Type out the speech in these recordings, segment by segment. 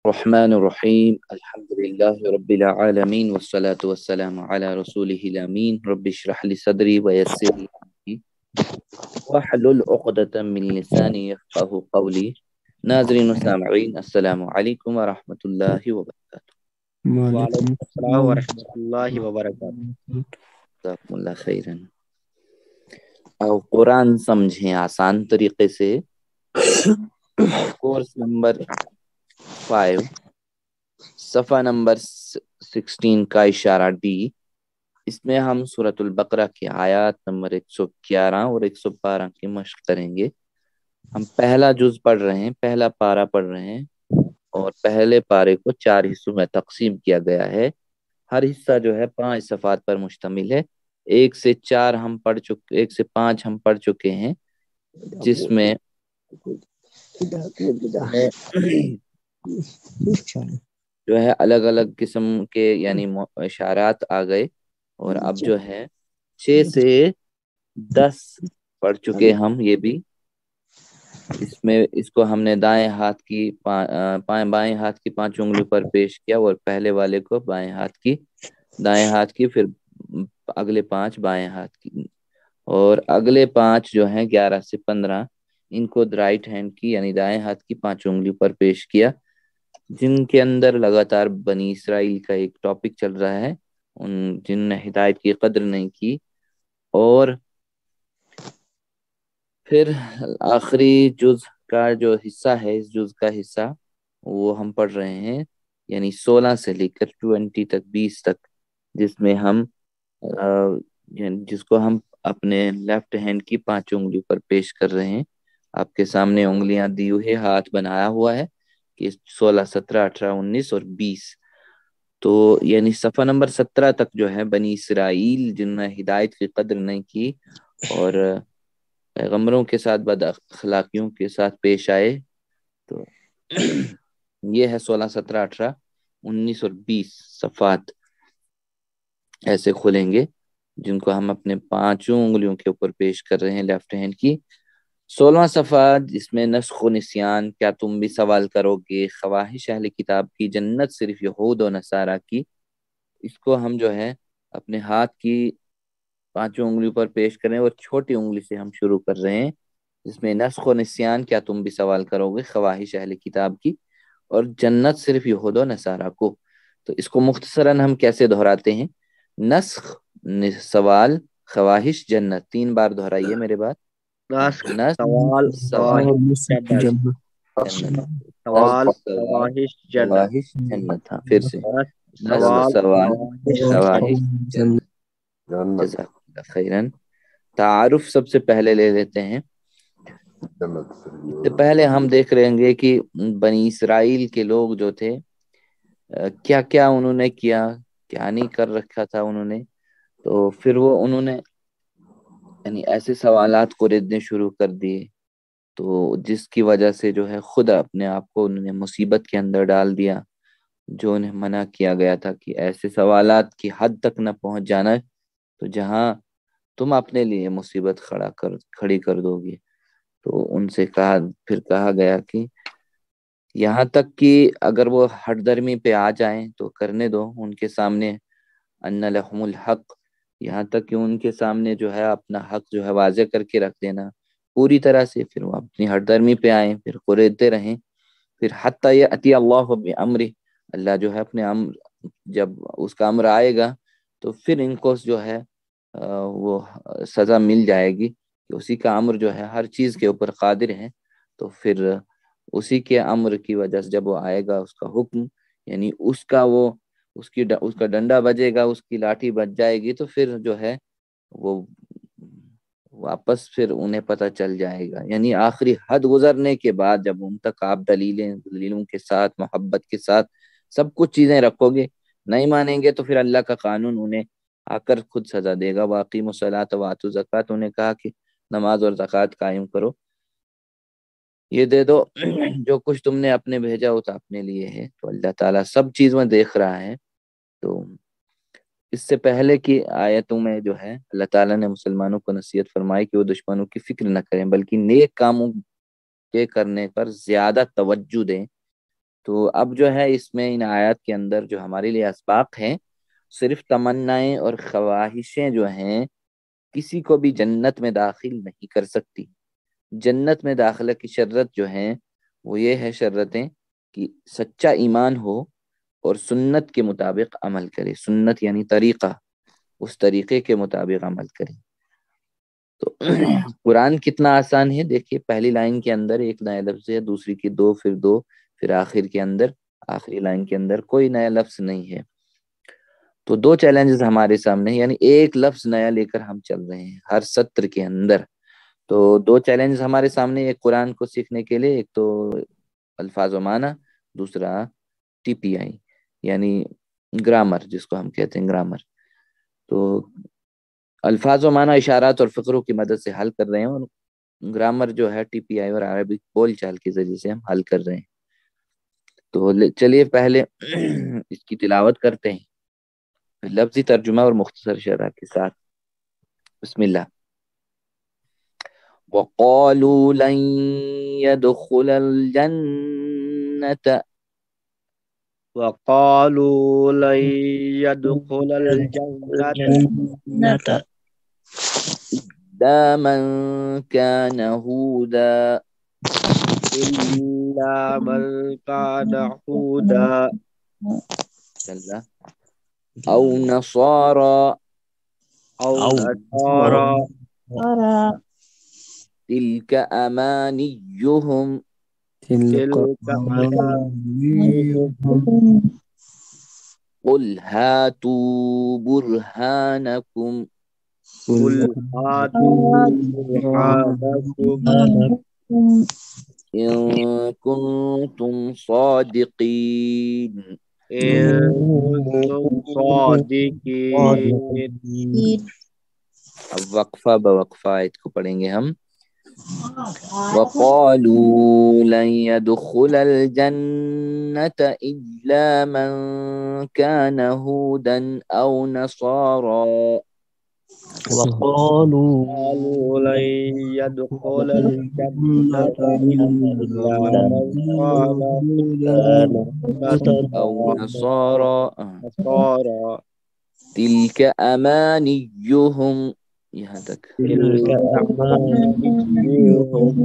الرحمن الرحيم الحمد لله رب العالمين والصلاة والسلام على رسوله الأمين رب اشرح لي صدري ويسر لي أمري واحلل عقدة من لساني يفقه قولي. ناظرین و سامعین، السلام علیکم ورحمۃ اللہ وبرکاتہ۔ وعلیکم وعلیکم السلام السلام ورحمۃ اللہ وبرکاتہ۔ جزاکم اللہ خیرن۔ اور قرآن سمجھیں آسان طریقے سے، کورس نمبر 5 صفحہ نمبر 16 کا اشارہ ڈی۔ اس میں ہم سورۃ البقرہ کی آیات نمبر 111 اور 112 کی مشق کریں گے۔ ہم پہلا جز پڑھ رہے ہیں، پہلا پارہ پڑھ رہے ہیں، اور پہلے پارے کو 4 حصوں میں تقسیم کیا گیا ہے۔ ہر حصہ جو ہے 5 صفحات پر مشتمل ہے۔ 1 سے 4 ہم پڑھ چکے، 1 سے 5 ہم پڑھ چکے ہیں، جس میں جو ہے الگ الگ قسم کے یعنی اشارات آ گئے، اور اب جو ہے 6 سے 10 پڑھ چکے ہم۔ یہ بھی اس کو ہم نے دائیں ہاتھ کی بائیں ہاتھ کی 5 انگلیوں پر پیش کیا، اور پہلے والے کو بائیں ہاتھ کی، دائیں ہاتھ کی، پھر اگلے 5 بائیں ہاتھ کی، اور اگلے 5 جو ہیں 11 سے 15 ان کو رائٹ ہینڈ کی یعنی دائیں ہاتھ کی 5 انگلیوں پر پیش کیا، جن کے اندر لگاتار بنی اسرائیل کا ایک ٹاپک چل رہا ہے، جن نے ہدایت کی قدر نہیں کی۔ اور پھر آخری جز کا جو حصہ ہے، اس جز کا حصہ وہ ہم پڑھ رہے ہیں، یعنی 16 سے لے کر 20 تک، 20 تک، جس میں ہم جس کو ہم اپنے لیفٹ ہینڈ کی 5 انگلیوں پر پیش کر رہے ہیں۔ آپ کے سامنے انگلیاں دی ہوئی، ہاتھ بنایا ہوا ہے کہ 16، 17، 18، 19 اور 20۔ تو یعنی صفحہ نمبر 17 تک جو ہے بنی اسرائیل جن نے ہدایت کی قدر نہیں کی اور پیغمبروں کے ساتھ بد اخلاقیوں کے ساتھ پیش آئے، تو یہ ہے 16، 17، 18، 19 اور 20 صفحات ایسے کھلیں گے، جن کو ہم اپنے 5 انگلیوں کے اوپر پیش کر رہے ہیں لیفٹ ہینڈ کی۔ 16واں صفحہ جس میں نسخ و نسیان، کیا تم بھی سوال کرو گے، خواہش اہل کتاب کی، جنت صرف یہود و نصارہ کی، اس کو ہم جو ہے اپنے ہاتھ کی 5 انگلیوں پر پیش کریں، اور چھوٹی انگلی سے ہم شروع کر رہے ہیں، جس میں نسخ و نسیان، کیا تم بھی سوال کرو گے، خواہش اہل کتاب کی، اور جنت صرف یہود و نصارہ کو۔ تو اس کو مختصراً ہم کیسے دہراتے ہیں؟ نسخ، سوال، خواہش، جنت، 3 بار دہرائیے میرے بات۔ نسخ، نسخ، سوال، سوال، خواہش، جنت۔ جنت، سوال، سوال، خواہش، جنت۔ خواہش، جنت۔ ہاں پھر سے نسخ، نسخ، سوال، سوال، خواہش، خواہش، جنت۔ جنت۔ جزاک اللہ خیرن۔ تعارف سب سے پہلے لے لیتے ہیں۔ اس سے پہلے ہم دیکھ رہیں گے کہ بنی اسرائیل کے لوگ جو تھے، کیا کیا انہوں نے کیا، کیا نہیں کر رکھا تھا انہوں نے، تو پھر وہ انہوں نے یعنی ایسے سوالات کو ردنے شروع کر دیے، تو جس کی وجہ سے جو ہے خود اپنے آپ کو انہوں نے مصیبت کے اندر ڈال دیا، جو انہیں منع کیا گیا تھا کہ ایسے سوالات کی حد تک نہ پہنچ جانا، تو جہاں تم اپنے لیے مصیبت کھڑی کر دو گے۔ تو ان سے پھر کہا گیا کہ یہاں تک کہ اگر وہ ہٹ درمی پہ آ جائیں تو کرنے دو، ان کے سامنے ان لہم الحق، یہاں تک کہ ان کے سامنے جو ہے اپنا حق جو ہے واضح کر کے رکھ دینا پوری طرح سے، پھر وہ اپنی ہٹ درمی پہ آئیں، پھر قریدتے رہیں، پھر حتی یأتی اللہ بامرہ، اللہ جو ہے اپنے امر، جب اس کا امر آئے گا تو پھر ان کو جو ہے وہ سزا مل جائے گی کہ اسی کا امر جو ہے ہر چیز کے اوپر قادر ہے، تو پھر اسی کے امر کی وجہ سے جب وہ آئے گا، اس کا حکم یعنی اس کا ڈنڈا بجے گا، اس کی لاٹھی بج جائے گی، تو پھر جو ہے وہ واپس پھر انہیں پتہ چل جائے گا، یعنی آخری حد گزرنے کے بعد جب ان تک آپ دلیلوں کے ساتھ، محبت کے ساتھ سب کچھ چیزیں رکھو گے، نہیں مانیں گے تو پھر اللہ کا قانون انہیں آ کر خود سزا دے گا۔ واقیموا الصلاۃ وآتوا الزکوٰۃ، انہیں کہا کہ نماز اور زکوٰۃ قائم کرو، یہ دے دو، جو کچھ تم نے اپنے بھیجا وہ تو اپنے لیے ہے، تو اللہ تعالیٰ سب چیز میں دیکھ رہا ہے۔ تو اس سے پہلے کی آیتوں میں جو ہے اللہ تعالیٰ نے مسلمانوں کو نصیحت فرمائی کہ وہ دشمنوں کی فکر نہ کریں، بلکہ نیک کاموں کے کرنے پر زیادہ توجہ دیں، تو اب جو ہے اس میں ان آیات کے اندر جو ہمارے لیے اسباق ہیں، صرف تمنائیں اور خواہشیں جو ہیں کسی کو بھی جنت میں داخل نہیں کر سکتی۔ جنت میں داخلہ کی شرط جو ہیں وہ یہ ہے، شرطیں کہ سچا ایمان ہو اور سنت کے مطابق عمل کرے۔ سنت یعنی طریقہ، اس طریقے کے مطابق عمل کرے۔ تو قرآن کتنا آسان ہے، دیکھیے پہلی لائن کے اندر ایک نیا لفظ ہے، دوسری کی دو، پھر آخر کے اندر، آخری لائن کے اندر کوئی نیا لفظ نہیں ہے۔ تو دو چیلنجز ہمارے سامنے ہیں، یعنی ایک لفظ نیا لے کر ہم چل رہے ہیں ہر سطر کے اندر۔ تو دو چیلنج ہمارے سامنے، ایک قرآن کو سیکھنے کے لیے، ایک تو الفاظ و معنی، دوسرا ٹی پی آئی یعنی گرامر، جس کو ہم کہتے ہیں گرامر۔ تو الفاظ و معنی اشارات اور فقروں کی مدد سے حل کر رہے ہیں، اور گرامر جو ہے ٹی پی آئی اور عربک بول چال کے ذریعے سے ہم حل کر رہے ہیں۔ تو چلیے پہلے اس کی تلاوت کرتے ہیں لفظی ترجمہ اور مختصر شرح کے ساتھ۔ بسم اللہ۔ وقالوا لن يدخل الجنة وقالوا لن يدخل الجنة إلا من كان هودا إلا من كان هودا أو نصارى أو نصارى تلك أمانيهم تلك أمانيهم قل هاتوا برهانكم قل هاتوا برهانكم إن كنتم صادقين إن كنتم صادقين۔ اب وقفہ بوقفہ آیت کو پڑھیں گے ہم۔ وقالوا لن يدخل الجنة إلا من كان هودا أو نصارى وقالوا لن يدخل الجنة إلا من كان هودا أو نصارى نصارى تلك أمانيهم، یہاں تک۔ تلك أمانيهم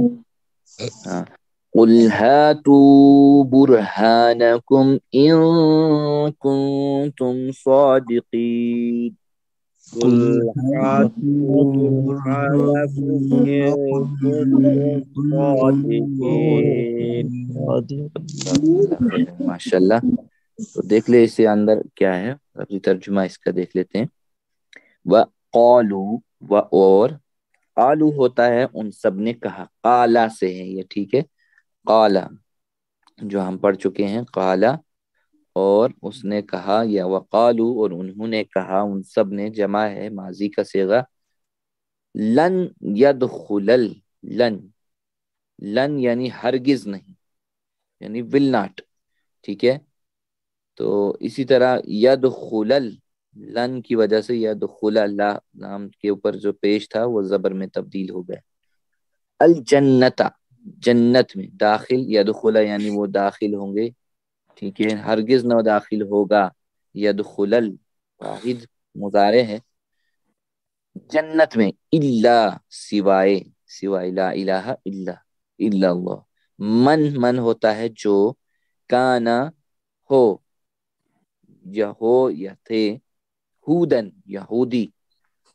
قل هاتوا برهانكم إن كنتم صادقين قل هاتوا برهانكم إن كنتم صادقين۔ ماشاء اللہ۔ تو دیکھ لے اسے اندر کیا ہے، لفظی ترجمہ اس کا دیکھ لیتے ہیں۔ وَقَالُوا، و اور، قالو ہوتا ہے ان سب نے کہا، قالا سے ہے یہ، ٹھیک ہے۔ قالا جو ہم پڑھ چکے ہیں، قالا اور اس نے کہا، یا وقالو اور انہوں نے کہا، ان سب نے، جمع ہے، ماضی کا صیغہ۔ لن يدخل، لن، لن یعنی ہرگز نہیں، یعنی ول ناٹ، ٹھیک ہے۔ تو اسی طرح یدخل، لن کی وجہ سے یدخل، لام کے اوپر جو پیش تھا وہ زبر میں تبدیل ہو گیا۔ الجنت، جنت میں، داخل، یدخل یعنی وہ داخل ہوں گے، ٹھیک ہے، ہرگز نہ داخل ہوگا۔ یدخل واحد مضارع ہے، جنت میں، الا سوائے، سوائے، لا الہ الا، الا اللہ، من ہوتا ہے جو، کانا ہو، یا ہو یا تھے، ہودن یہودی،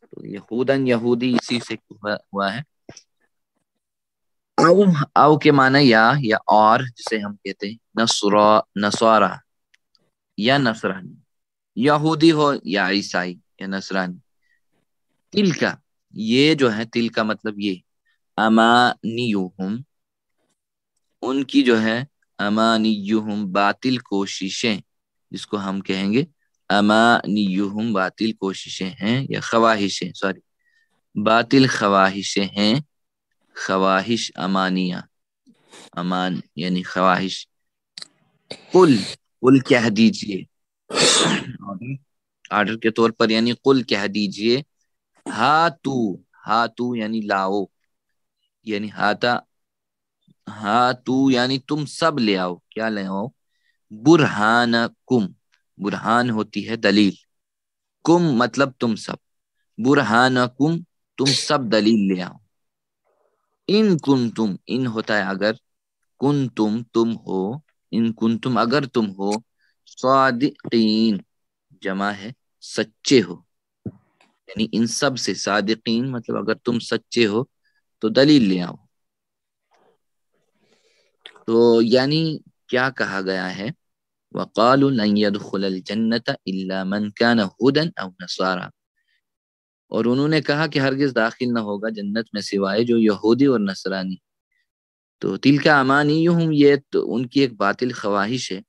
تو یہودن یہودی اسی سے ہوا ہے۔ او کے معنی یا اور، جسے ہم کہتے ہیں نصارہ یا نصرانی، یہودی ہو یا عیسائی یا نصرانی۔ تل کا، یہ جو ہے، تل کا مطلب یہ، امانیہم، ان کی جو ہے، امانیہم باطل کوششیں، جس کو ہم کہیں گے امانیہم باطل کوششیں ہیں، یا خواہشیں، سوری، باطل خواہشیں ہیں، خواہش امانیہ، امان یعنی خواہش۔ قل کہہ دیجئے، آرڈر کے طور پر، یعنی قل کہہ دیجئے، ہاتو یعنی لاؤ، یعنی ہاتو یعنی تم سب لے آؤ، کیا لے آؤ؟ برہانکم، برہان ہوتی ہے دلیل، کم مطلب تم سب، برہانکم تم سب دلیل لے آؤ، ان کنتم ان ہوتا ہے اگر، کنتم تم ہو، ان کنتم اگر تم ہو، صادقین جمع ہے سچے ہو، یعنی ان سب سے صادقین مطلب اگر تم سچے ہو تو دلیل لے آؤ۔ تو یعنی کیا کہا گیا ہے، وقالوا لن يدخل الجنة الا من كان هودا او نصارى، اور انہوں نے کہا کہ ہرگز داخل نہ ہوگا جنت میں سوائے جو یہودی اور نصرانی۔ تو تلک امانیہم، یہ تو ان کی ایک باطل خواہش ہے،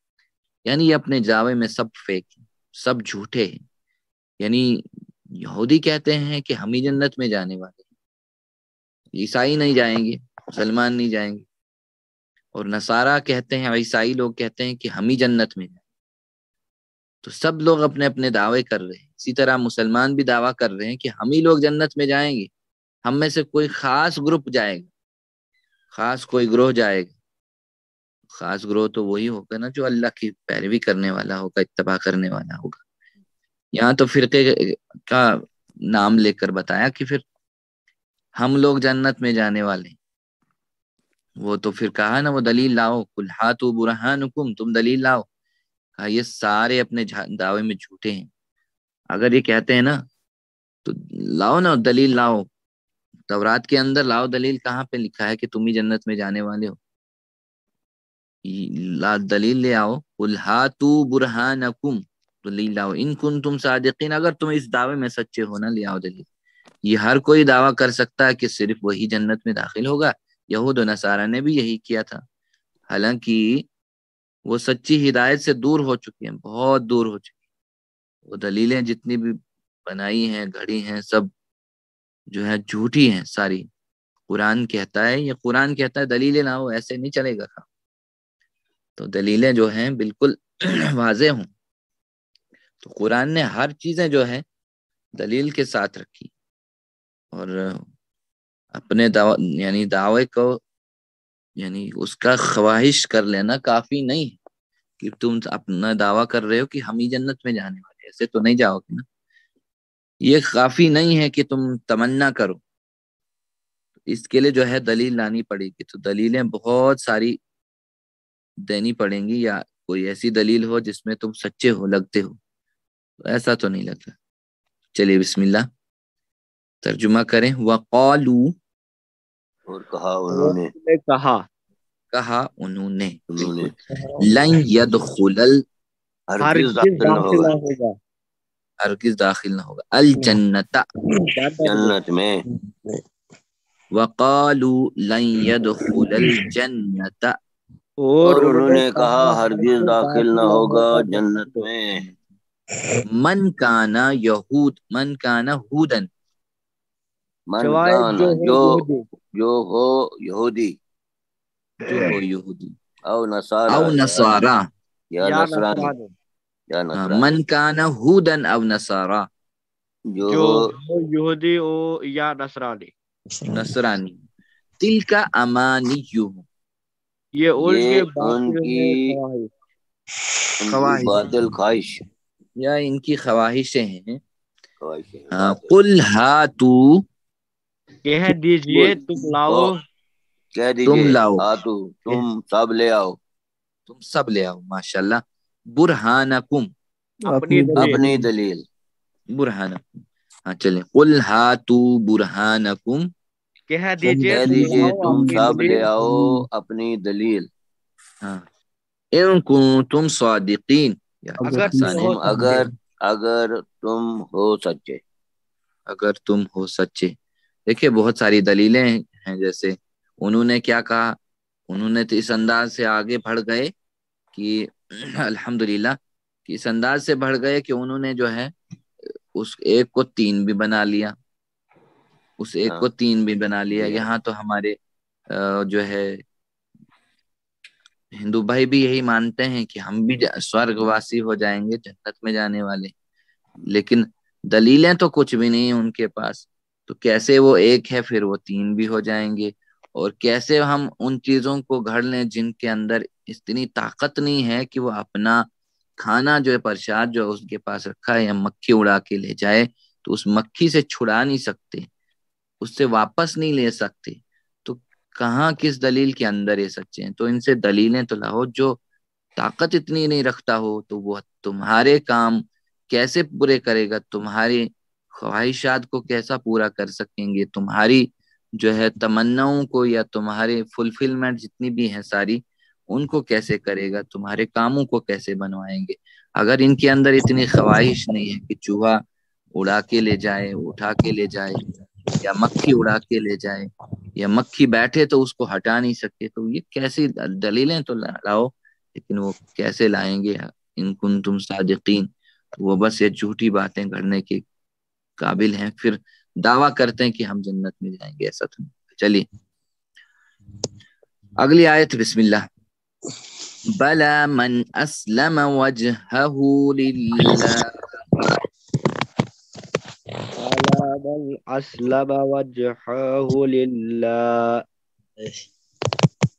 یعنی یہ اپنے جاوے میں سب فیک ہیں، سب جھوٹے ہیں، یعنی یہودی کہتے ہیں کہ ہم ہی جنت میں جانے والے ہیں، عیسائی نہیں جائیں گے، مسلمان نہیں جائیں گے، اور نصارہ کہتے ہیں، عیسائی لوگ کہتے ہیں کہ ہم ہی جنت میں جائیں۔ تو سب لوگ اپنے اپنے دعوے کر رہے ہیں، اسی طرح مسلمان بھی دعویٰ کر رہے ہیں کہ ہم ہی لوگ جنت میں جائیں گے، ہم میں سے کوئی خاص گروپ جائے گا، خاص کوئی گروہ جائے گا۔ خاص گروہ تو وہی ہوگا نا جو اللہ کی پیروی کرنے والا ہوگا، اتباع کرنے والا ہوگا۔ یہاں تو فرقے کا نام لے کر بتایا کہ پھر ہم لوگ جنت میں جانے والے ہیں، وہ تو پھر کہا نا وہ دلیل لاؤ، قل ہاتوا برہانکم، تم دلیل لاؤ۔ کہا یہ سارے اپنے دعوے میں جھوٹے ہیں، اگر یہ کہتے ہیں نا تو لاؤ نا دلیل لاؤ، تورات کے اندر لاؤ دلیل، کہاں پہ لکھا ہے کہ تم ہی جنت میں جانے والے ہو، دلیل لے آؤ، قل ہاتوا برہانکم، دلیل لاؤ ان کنتم صادقین، اگر تم اس دعوے میں سچے ہو نا، لے آؤ دلیل۔ یہ ہر کوئی دعویٰ کر سکتا ہے کہ صرف وہی جنت میں داخل ہوگا، یہود و نصارہ نے بھی یہی کیا تھا، حالانکہ وہ سچی ہدایت سے دور ہو چکے ہیں، بہت دور ہو چکے ہیں، وہ دلیلیں جتنی بھی بنائی ہیں گھڑی ہیں سب جو ہے جھوٹی ہیں ساری۔ قرآن کہتا ہے، یہ قرآن کہتا ہے دلیلیں لاؤ، ایسے نہیں چلے گا۔ تو دلیلیں جو ہیں بالکل واضح ہوں، تو قرآن نے ہر چیزیں جو ہے دلیل کے ساتھ رکھی، اور اپنے یعنی دعوے کو یعنی اس کا خواہش کر لینا کافی نہیں ہے کہ تم اپنا دعویٰ کر رہے ہو کہ ہم ہی جنت میں جانے والے، ایسے تو نہیں جاؤ گے نا، یہ کافی نہیں ہے کہ تم تمنا کرو، اس کے لیے جو ہے دلیل لانی پڑے گی، تو دلیلیں بہت ساری دینی پڑیں گی، یا کوئی ایسی دلیل ہو جس میں تم سچے ہو لگتے ہو، ایسا تو نہیں لگتا۔ چلیے بسم اللہ ترجمہ کریں۔ وقالو، اور کہا انہوں نے، کہا انہوں نے، بالکل، لن يدخل ہرگز داخل نہ ہوگا، ہرگز داخل نہ ہوگا، الجنت جنت میں، وقالوا لن يدخل الجنت، اور انہوں نے کہا ہرگز داخل نہ ہوگا جنت میں، من کان یہود، من کان ہودن، من کانا جو ہو یہودی، جو ہو یہودی، او نصارا او نصارا، یا نصرانی، یا من نصرانی، کان ہودن او نصارا، جو ہو یہودی او یا نصرانی، نصرانی، تلک امانیہم، یہ ان یہ کے ان باطل کی ہے خواہش، باطل خواہش، یا ان کی خواہشیں ہیں۔ خواہشیں ہیں، ہاں، باطل، قل ہاتو، کہہ دیجئے تم لاؤ، کہہ تم دیجئے لاؤ، ہاتو، تم سب لے آؤ، تم سب لے آؤ، ماشاءاللہ، برہانکم، اپنی دلیل، برہانکم، ہاں چلیں، قل ہاتو برہانکم، کہہ دیجئے کہہ تم دیجئے لاؤ تم اپنی سب لے دلیل، آؤ اپنی دلیل، ہاں، ان کنتم صادقین، یا اگر تم آسان ہے، ہو سچے، اگر تم ہو سچے، اگر تم ہو سچے۔ دیکھیں بہت ساری دلیلیں ہیں، جیسے انہوں نے کیا کہا، انہوں نے تو اس انداز سے آگے بڑھ گئے کہ الحمدللہ، کہ اس انداز سے بڑھ گئے کہ انہوں نے جو ہے اس ایک کو تین بھی بنا لیا، اس ایک ہاں کو تین بھی بنا لیا۔ یہاں تو ہمارے جو ہے ہندو بھائی بھی یہی مانتے ہیں کہ ہم بھی سورگ واسی ہو جائیں گے، جنت میں جانے والے، لیکن دلیلیں تو کچھ بھی نہیں ہیں ان کے پاس، تو کیسے وہ ایک ہے پھر وہ تین بھی ہو جائیں گے، اور کیسے ہم ان چیزوں کو گھڑ لیں جن کے اندر اتنی طاقت نہیں ہے کہ وہ اپنا کھانا جو ہے پرساد جو اس کے پاس رکھا ہے یا مکھی اڑا کے لے جائے تو اس مکھی سے چھڑا نہیں سکتے، اس سے واپس نہیں لے سکتے، تو کہاں کس دلیل کے اندر یہ سچے ہیں؟ تو ان سے دلیلیں تو لاؤ، جو طاقت اتنی نہیں رکھتا ہو تو وہ تمہارے کام کیسے پورے کرے گا، تمہاری خواہشات کو کیسا پورا کر سکیں گے، تمہاری جو ہے تمناؤں کو یا تمہارے فلفلمنٹ جتنی بھی ہیں ساری ان کو کیسے کرے گا، تمہارے کاموں کو کیسے بنوائیں گے؟ اگر ان کے اندر اتنی خواہش نہیں ہے کہ چوہا اڑا کے لے جائے، اٹھا کے لے جائے، یا مکھی اڑا کے لے جائے، یا مکھی بیٹھے تو اس کو ہٹا نہیں سکے، تو یہ کیسی دلیلیں تو لاؤ، لیکن وہ کیسے لائیں گے ان کنتم صادقین؟ وہ بس یہ جھوٹی باتیں کرنے کے قابل ہیں، پھر دعویٰ کرتے ہیں کہ ہم جنت میں جائیں گے، ایسا تو نہیں۔ چلیے اگلی آیت، بسم اللہ۔ بلا من اسلم وجهه للہ، على من أسلم وجهه لله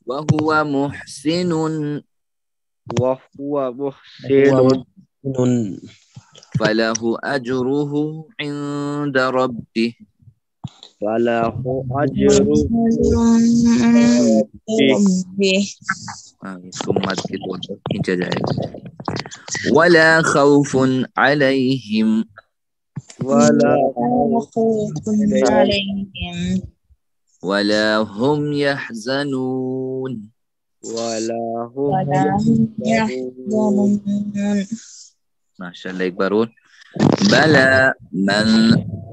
وهو محسن وهو محسن فله أجره عند ربه، فله أجر ربه اس کو مد کے طور پر کھینچا جائے گا۔ ولا خوف علیہم ولا خوف عليهم ولا هم يحزنون، ولا هم ولا هم يحزنون يحزنون ماشاء اللہ، ایک بار اور۔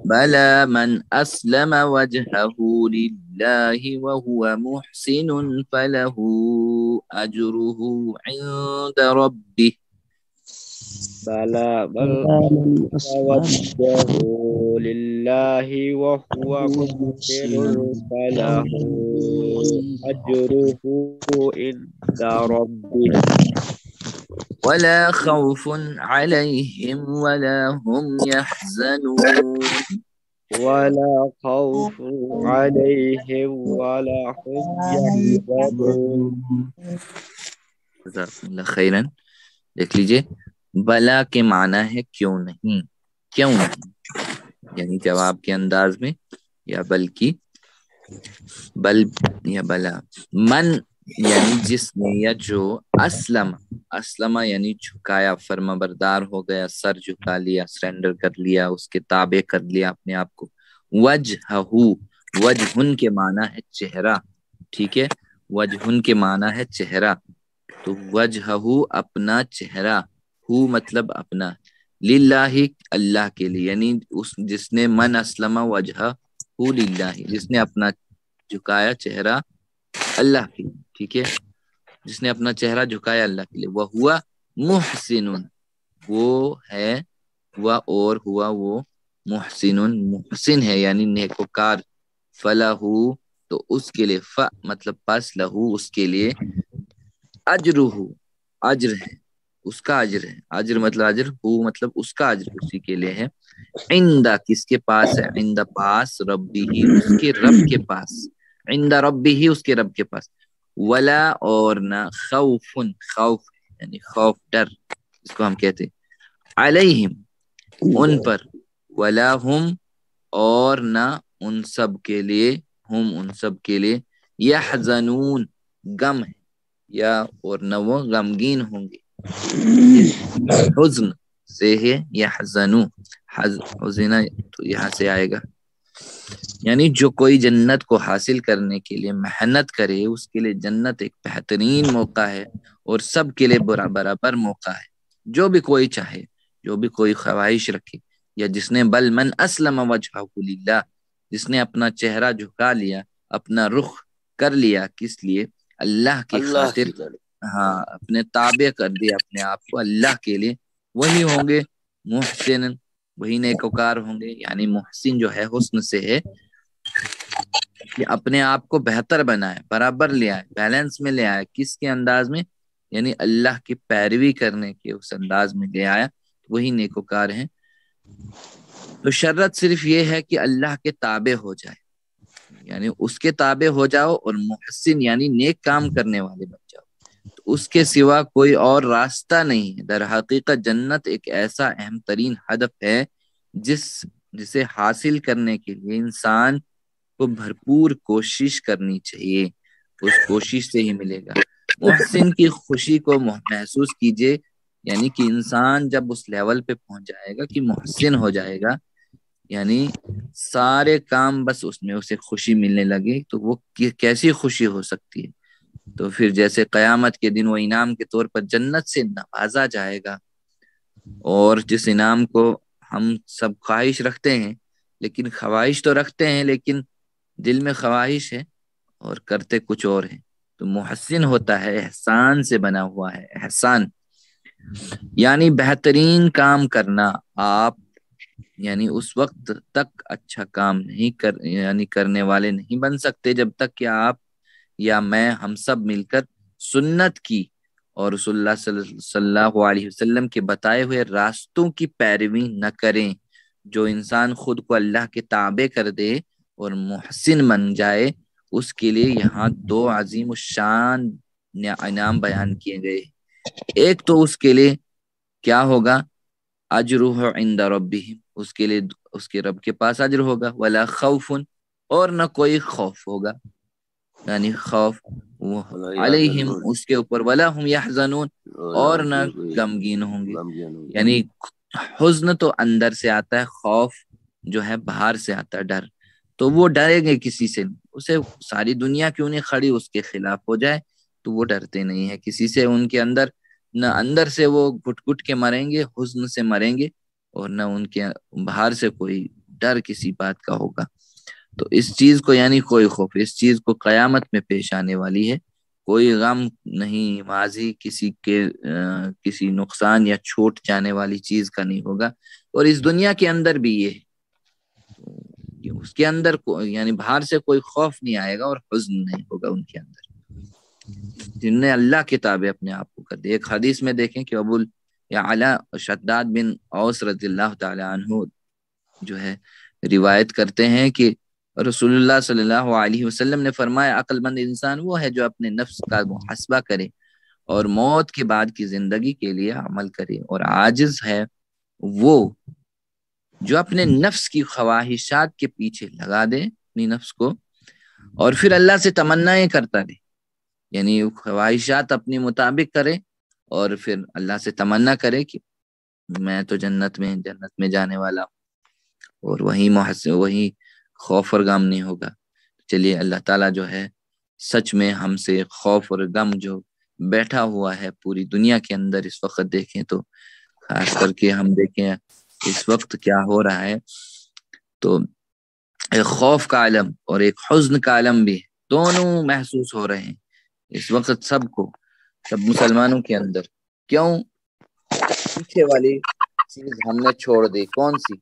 بلا من اسلم وجهه لله وهو محسن فله اجره عند ربه، بلى من وجهه لله وهو محسن فله أجره عند ربه ولا خوف عليهم ولا هم يحزنون، ولا خوف عليهم ولا هم يحزنون جزاکم اللہ خیرن۔ دیکھ لیجئے، بلا کے معنی ہے کیوں نہیں، کیوں نہیں، یعنی جواب کے انداز میں، یا بلکہ، بل یا بلا، من یعنی جس نے، یا جو، اسلم یعنی جھکایا، فرما بردار ہو گیا، سر جھکا لیا، سرنڈر کر لیا، اس کے تابع کر لیا اپنے آپ کو۔ وجہن کے معنی ہے چہرہ، ٹھیک ہے، وجہن کے معنی ہے چہرہ، تو وجہہ اپنا چہرہ، ہو مطلب اپنا، للہ اللہ کے لیے، یعنی اس جس نے من اسلم وجہہ للہ، جس نے اپنا جھکایا چہرہ اللہ کے لیے، ٹھیک ہے، جس نے اپنا چہرہ جھکایا اللہ کے لیے۔ وہ ہوا محسن، وہ ہے، اور ہوا وہ محسن، محسن ہے یعنی نیکوکار، فلہو تو اس کے لیے، مطلب پس لہو اس کے لیے، اجرہ اجر ہے، اس کا اجر ہے، اجر مطلب اجر، ہو مطلب اس کا اجر اسی کے لیے ہے، عند کس کے پاس ہے، عند پاس، ربی ہی اس کے رب کے پاس، عند ربی ہی اس کے رب کے پاس، ولا اور نہ، خوف خوف یعنی خوف ڈر اس کو ہم کہتے، علیہم ان پر، ولا ہم اور نہ ان سب کے لیے، ہم ان سب کے لیے، یحزنون غم ہے، یا اور نہ وہ غمگین ہوں گے، حزن سے ہے یحزنو، حزنہ تو یہاں سے آئے گا، یعنی جو کوئی جنت کو حاصل کرنے کے لیے محنت کرے اس کے لیے جنت ایک بہترین موقع ہے، اور سب کے لیے برابر موقع ہے، جو بھی کوئی چاہے، جو بھی کوئی خواہش رکھے، یا جس نے بل من اسلم وجہہ للہ، جس نے اپنا چہرہ جھکا لیا، اپنا رخ کر لیا، کس لیے؟ اللہ کی خاطر، ہاں، اپنے تابع کر دیا اپنے آپ کو اللہ کے لیے، وہی ہوں گے محسن، وہی نیکوکار ہوں گے، یعنی محسن جو ہے حسن سے ہے کہ اپنے آپ کو بہتر بنائے، برابر لے آئے، بیلنس میں لے آئے، کس کے انداز میں؟ یعنی اللہ کی پیروی کرنے کے اس انداز میں لے آیا، وہی نیکوکار ہیں۔ تو شرط صرف یہ ہے کہ اللہ کے تابع ہو جائے، یعنی اس کے تابع ہو جاؤ اور محسن یعنی نیک کام کرنے والے بن جاؤ، تو اس کے سوا کوئی اور راستہ نہیں ہے۔ در حقیقت جنت ایک ایسا اہم ترین ہدف ہے جسے حاصل کرنے کے لیے انسان کو بھرپور کوشش کرنی چاہیے، اس کوشش سے ہی ملے گا۔ محسن کی خوشی کو محسوس کیجئے، یعنی کہ انسان جب اس لیول پہ پہنچ جائے گا کہ محسن ہو جائے گا، یعنی سارے کام بس اس میں اسے خوشی ملنے لگے، تو وہ کیسی خوشی ہو سکتی ہے؟ تو پھر جیسے قیامت کے دن وہ انعام کے طور پر جنت سے نوازا جائے گا، اور جس انعام کو ہم سب خواہش رکھتے ہیں، لیکن خواہش تو رکھتے ہیں لیکن دل میں خواہش ہے اور کرتے کچھ اور ہیں، تو محسن ہوتا ہے احسان سے بنا ہوا ہے۔ احسان یعنی بہترین کام کرنا۔ آپ یعنی اس وقت تک اچھا کام نہیں کرنے والے نہیں بن سکتے جب تک کہ آپ یا میں ہم سب مل کر سنت کی اور رسول اللہ صلی اللہ علیہ وسلم کے بتائے ہوئے راستوں کی پیروی نہ کریں۔ جو انسان خود کو اللہ کے تابع کر دے اور محسن بن جائے، اس کے لیے یہاں دو عظیم الشان انعام بیان کیے گئے۔ ایک تو اس کے لیے کیا ہوگا؟ اجرہ عند ربہ، اس کے لیے اس کے رب کے پاس اجر ہوگا، ولا خوف، اور نہ کوئی خوف ہوگا، یعنی خوف علیہم اس کے اوپر، ولا ہم یحزنون، اور نہ غمگین ہوں گے۔ یعنی حزن تو اندر سے آتا ہے، خوف جو ہے باہر سے آتا ہے، ڈر، تو وہ ڈریں گے کسی سے نہیں، اسے ساری دنیا کیوں نہیں کھڑی اس کے خلاف ہو جائے تو وہ ڈرتے نہیں ہیں کسی سے۔ ان کے اندر نہ اندر سے وہ گھٹ گھٹ کے مریں گے، حزن سے مریں گے، اور نہ ان کے باہر سے کوئی ڈر کسی بات کا ہوگا۔ تو اس چیز کو یعنی کوئی خوف، اس چیز کو قیامت میں پیش آنے والی ہے، کوئی غم نہیں، ماضی کسی نقصان یا چھوٹ جانے والی چیز کا نہیں ہوگا۔ اور اس دنیا کے اندر بھی یہ کہ اس کے اندر یعنی باہر سے کوئی خوف نہیں آئے گا اور حزن نہیں ہوگا ان کے اندر، جن نے اللہ کے تابع اپنے آپ کو کر دیا۔ ایک حدیث میں دیکھیں کہ ابو اعلیٰ شداد بن اوس رضی اللہ تعالی عنہ جو ہے روایت کرتے ہیں کہ رسول اللہ صلی اللہ علیہ وسلم نے فرمایا، عقل مند انسان وہ ہے جو اپنے نفس کا محاسبہ کرے اور موت کے بعد کی زندگی کے لیے عمل کرے، اور عاجز ہے وہ جو اپنے نفس کی خواہشات کے پیچھے لگا دے اپنی نفس کو، اور پھر اللہ سے تمنائیں کرتا رہے، یعنی خواہشات اپنی مطابق کرے اور پھر اللہ سے تمنا کرے کہ میں تو جنت میں جانے والا ہوں، اور وہی خوف اور غم نہیں ہوگا۔ چلیے اللہ تعالیٰ جو ہے سچ میں ہم سے خوف اور غم جو بیٹھا ہوا ہے پوری دنیا کے اندر اس وقت دیکھیں تو، خاص کر کے ہم دیکھیں اس وقت کیا ہو رہا ہے، تو ایک خوف کا عالم اور ایک حزن کا عالم بھی دونوں محسوس ہو رہے ہیں اس وقت سب کو، سب مسلمانوں کے اندر۔ کیوں؟ پیچھے والی چیز ہم نے چھوڑ دی، کون سی؟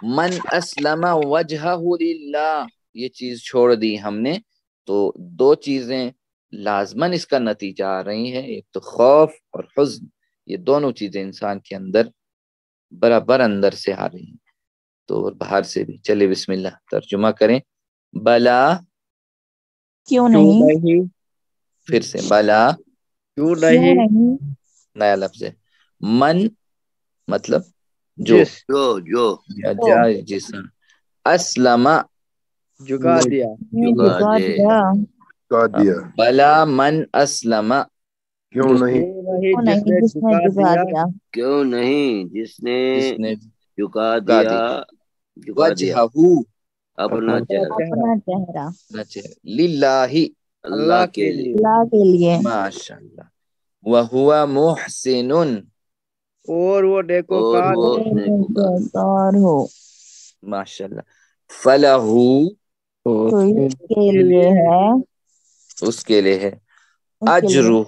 من اسلم وجہہ للہ، یہ چیز چھوڑ دی ہم نے، تو دو چیزیں لازماً اس کا نتیجہ آ رہی ہیں، ایک تو خوف اور حزن، یہ دونوں چیزیں انسان کے اندر برابر اندر سے آ رہی ہیں، تو باہر سے بھی۔ چلے بسم اللہ ترجمہ کریں۔ بلا کیوں نہیں، پھر سے بلا کیوں نہیں، نیا لفظ ہے، من مطلب جو یا جس، اسلم جھکا دیا، بلا من اسلم، کیوں نہیں، جس نے جھکا دیا، کیوں نہیں جس نے جھکا دی دیا وجہہ اپنا چہرہ للہ اللہ کے لیے، اللہ کے لیے، ماشاء اللہ، وہو محسن، اور وہ دیکھو کار اور ہو، ماشاء اللہ، فلہ تو اس کے لیے ہے، اس کے لیے ہے، اس کے لیے اجرہ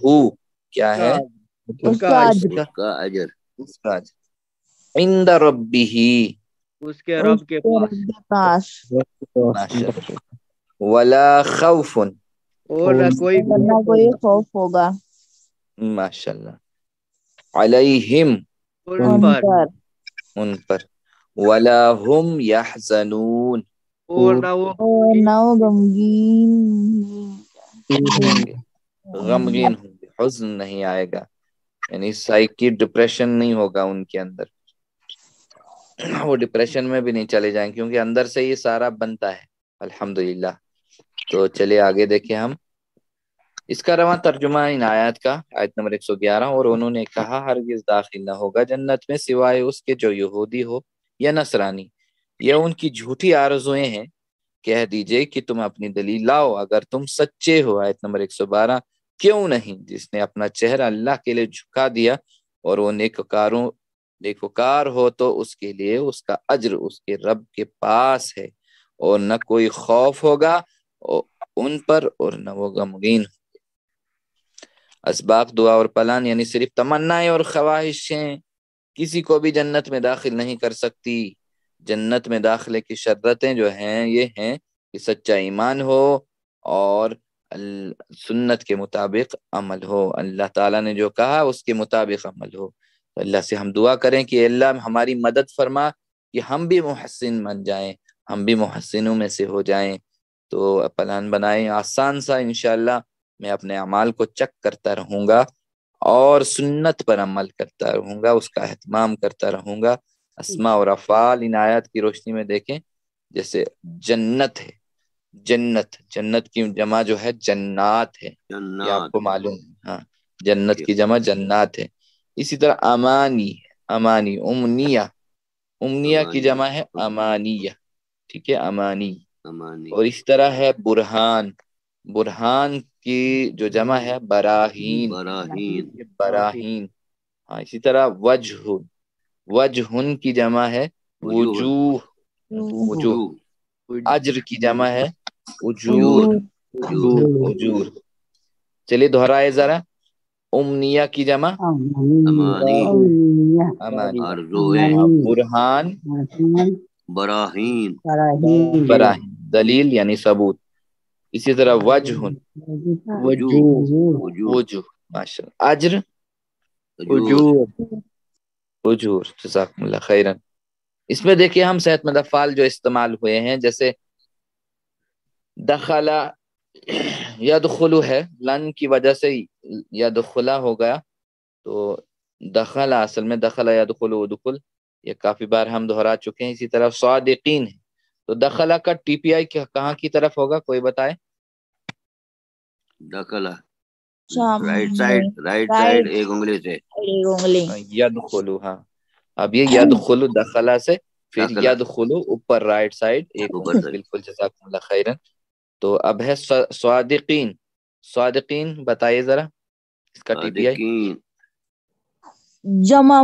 کیا ہے؟ اس کا اس کا اجر اس کا اجر، عند ربہ، اس کے رب کے پاس، ماشاء اللہ، ولا خوف، اور نہ کوئی خوف ہوگا ماشاء اللہ، علیہم ان پر، ان پر، ولا ہم یحزنون، اور نہ وہ غمگین ہوں گے، غمگین ہوں گے، حزن نہیں آئے گا، یعنی سائیکی ڈپریشن نہیں ہوگا ان کے اندر، وہ ڈپریشن میں بھی نہیں چلے جائیں کیونکہ اندر سے یہ سارا بنتا ہے الحمدللہ۔ تو چلیے آگے دیکھیں ہم اس کا رواں ترجمہ ان آیات کا، آیت نمبر 111۔ اور انہوں نے کہا ہرگز داخل نہ ہوگا جنت میں سوائے اس کے جو یہودی ہو یا نصرانی، یہ ان کی جھوٹی آرزویں ہیں، کہہ دیجئے کہ تم اپنی دلیل لاؤ اگر تم سچے ہو۔ آیت نمبر 112۔ کیوں نہیں، جس نے اپنا چہرہ اللہ کے لیے جھکا دیا اور وہ نیکوکار ہو تو اس کے لیے اس کا اجر اس کے رب کے پاس ہے، اور نہ کوئی خوف ہوگا ان پر اور نہ وہ غمگین۔ اسباق دعا اور پلان یعنی صرف تمنائیں اور خواہشیں کسی کو بھی جنت میں داخل نہیں کر سکتی۔ جنت میں داخلے کی شرطیں جو ہیں یہ ہیں کہ سچا ایمان ہو اور سنت کے مطابق عمل ہو، اللہ تعالیٰ نے جو کہا اس کے مطابق عمل ہو۔ تو اللہ سے ہم دعا کریں کہ اللہ ہماری مدد فرما کہ ہم بھی محسن بن جائیں، ہم بھی محسنوں میں سے ہو جائیں۔ تو پلان بنائیں آسان سا، انشاءاللہ میں اپنے اعمال کو چیک کرتا رہوں گا اور سنت پر عمل کرتا رہوں گا، اس کا اہتمام کرتا رہوں گا۔ اسماء اور افعال ان آیات کی روشنی میں دیکھیں، جیسے جنت ہے، جنت کی جمع جو ہے جنات ہے، یہ آپ کو معلوم ہے، ہاں جنت کی جمع جنات ہے۔ اسی طرح امانی ہے، امانی امنیہ کی جمع ہے امانیہ، ٹھیک ہے امانی۔ اور اس طرح ہے برہان کی جو جمع ہے براہین، ہاں اسی طرح وجہن کی جمع ہے وجوہ، اجر کی جمع ہے اجور۔ چلیے دہرائے ذرا، امنیہ کی جمع امانی، برہان براہین دلیل یعنی ثبوت۔ اسی طرح وجہ ماشاء اللہ، اجر اجور، جزاکم اللہ خیرن۔ اس میں دیکھیے ہم صحت مند افعال جو استعمال ہوئے ہیں، جیسے دخلا یدخلو ہے، لن کی وجہ سے یدخلا ہو گیا، تو دخلا اصل میں دخلا یدخلو ادخل، یہ کافی بار ہم دہرا چکے ہیں۔ اسی طرح صادقین ہے، تو دخلا کا ٹی پی آئی کہاں کی طرف ہوگا، کوئی بتائے؟ دخلا رائٹ سائڈ ایک انگلی سے یدخلو، ہاں اب یہ یدخلو دخلا سے، پھر یدخلو اوپر رائٹ سائڈ ایک انگلی، بالکل جزاکم اللہ خیرن۔ تو اب ہے صادقین بتائیے ذرا اس کا ٹی پی آئی۔ جمع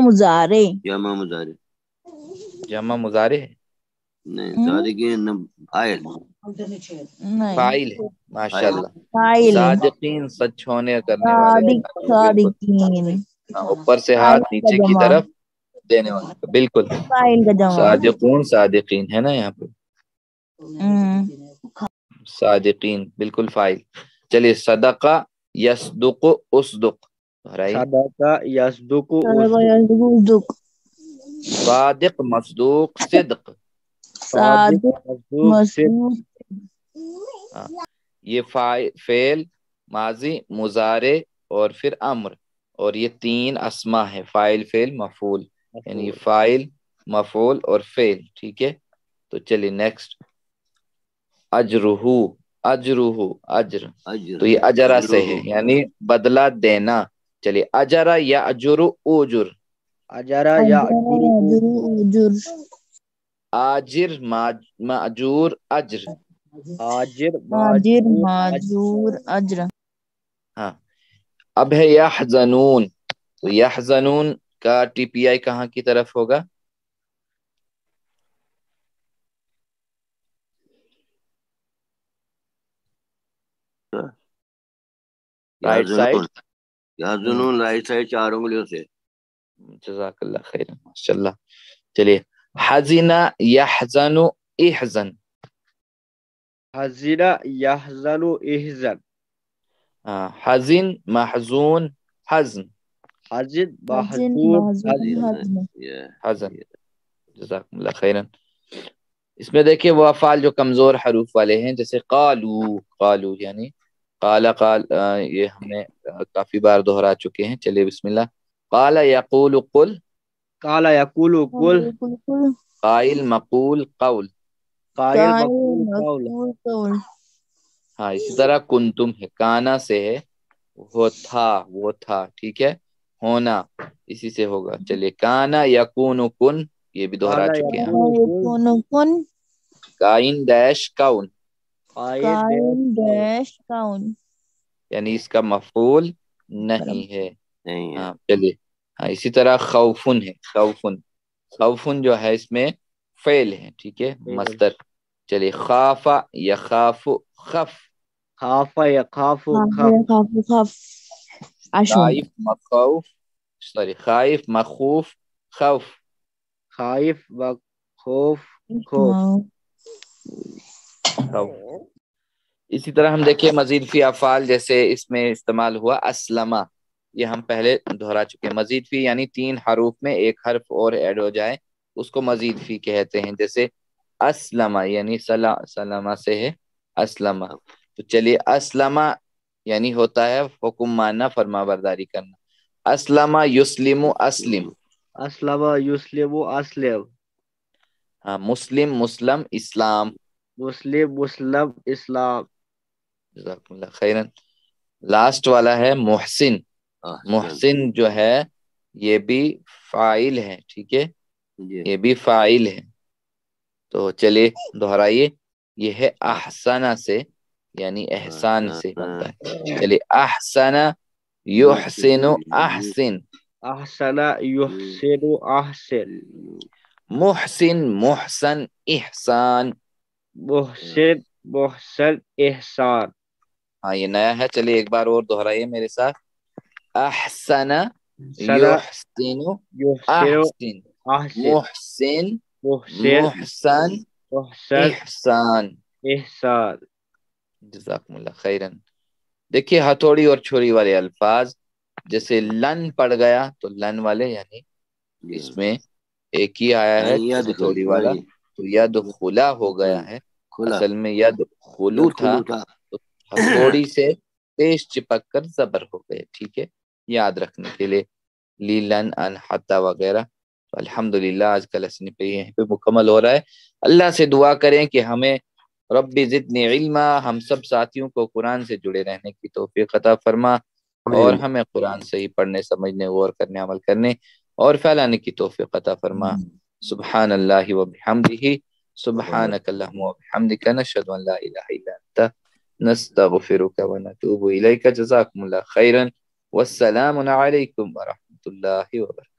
مضارع ہے، نہیں صادقین فاعل ہے، ماشاء اللہ۔ فاعل صادقین سچ ہونے کرنے والے، صادقین اوپر سے ہاتھ نیچے کی طرف دینے والے، بالکل فاعل کا جمع صادقون صادقین ہے نا یہاں پہ، صادقین بالکل فاعل۔ چلیے صدقہ یصدق اصدق، صدقہ یصدق صادق مصدوق صدق، صادق مصدوق یہ فعل ماضی مضارع اور پھر امر، اور یہ تین اسما ہے، فاعل فعل مفعول، یعنی فاعل مفعول اور فعل، ٹھیک ہے۔ تو چلیے نیکسٹ، اجر، تو یہ اجرا سے ہے یعنی بدلہ دینا۔ چلیے اجرا یا اجر اوجر، اجرا یا اجر آجر ماجور اجر، آجر ماجور اجر۔ ہاں اب ہے یحزنون، تو یحزنون کا ٹی پی آئی کہاں کی طرف ہوگا؟ رائٹ سائڈ، یحزنون رائٹ سائڈ 4 انگلیوں سے، جزاک اللہ خیر، ماشاء اللہ۔ چلیے حزن یحزن احزن، حزن یحزن احزن، حزن محزون حزن، حزن محزون حزن، جزاکم اللہ خیرن۔ اس میں دیکھیں وہ افعال جو کمزور حروف والے ہیں، جیسے قالو، قالو یعنی قال یہ ہم نے کافی بار دہرا چکے ہیں. چلیے بسم اللہ. قال یقول قل، قال یقول قل، قل قائل مقول قول. قائل قائل مقول قول. مقول قول. ہاں اسی طرح کنتم ہے، کانا سے ہے، وہ تھا، وہ تھا، ٹھیک ہے، ہونا اسی سے ہوگا. چلیے کانا یکون کن، یہ بھی دہرا قال چکے ہیں. یکون کن، یکون کن. کائن ڈیش کون، قائل قائل قول. ڈیش کون. یعنی اس کا مفعول نہیں ہے. نہیں ہے. ہاں چلیے. ہاں اسی طرح خوفن ہے، خوفن، خوفن جو ہے اس میں فعل ہے، ٹھیک ہے، مصدر. چلیے خاف یخاف خف، خاف یخاف خاف خف. خاف خاف. عشر. خائف مخوف، سوری خائف مخوف خوف. خائف و خوف خوف. خوف. اسی طرح ہم دیکھیں مزید فی افعال، جیسے اس میں استعمال ہوا اسلمہ، یہ ہم پہلے دہرا چکے ہیں. مزید فی یعنی 3 حروف میں ایک حرف اور ایڈ ہو جائے اس کو مزید فی کہتے ہیں. جیسے اسلمہ یعنی سلامہ سے ہے اسلمہ. تو چلیے اسلمہ یعنی ہوتا ہے حکم ماننا، فرما برداری کرنا. اسلمہ یسلم اسلم. اسلم یسلم اسلم. ہاں مسلم مسلم اسلام. مسلم مسلم اسلام. جزاکم اللہ خیرن. لاسٹ والا ہے محسن. محسن جو ہے یہ بھی فاعل ہے، ٹھیک ہے، یہ بھی فاعل ہے. تو چلیے دہرائیے. یہ ہے احسنہ سے یعنی احسان سے بنتا ہے. چلیے احسن یحسن احسن. احسن یحسن احسن. محسن محسن احسان. محسن محسن احسان. ہاں یہ نیا ہے. چلیے ایک بار اور دہرائیے میرے ساتھ. احسن سنا یحسن یحسن احسن. احسن. محسن محسن محسن محسن احسان. احسان. جزاکم اللہ خیرن. دیکھیے ہتھوڑی اور چھری والے الفاظ، جیسے لن پڑ گیا تو لن والے یعنی اس میں ایک ہی آیا ہے ہتھوڑی والا، تو ید خلا ہو گیا ہے. اصل میں ید خلو تھا، تو ہتھوڑی سے پیش چپک کر زبر ہو گئے، ٹھیک ہے، یاد رکھنے کے لیے. لیلن انحتا وغیرہ. تو الحمدللہ آج کا لیسن پہ یہیں پہ مکمل ہو رہا ہے. اللہ سے دعا کریں کہ ہمیں رب زدنی علما، ہم سب ساتھیوں کو قرآن سے جڑے رہنے کی توفیق عطا فرما، اور ہمیں قرآن صحیح پڑھنے سمجھنے غور کرنے عمل کرنے اور پھیلانے کی توفیق عطا فرما. سبحان اللہ و بحمدہ، سبحانک اللہم و بحمدک، نشہد ان لا الہ الا انت نستغفرک و نتوب الیک. جزاکم اللہ خیرا، والسلام علیکم ورحمۃ اللہ وبرکاتہ.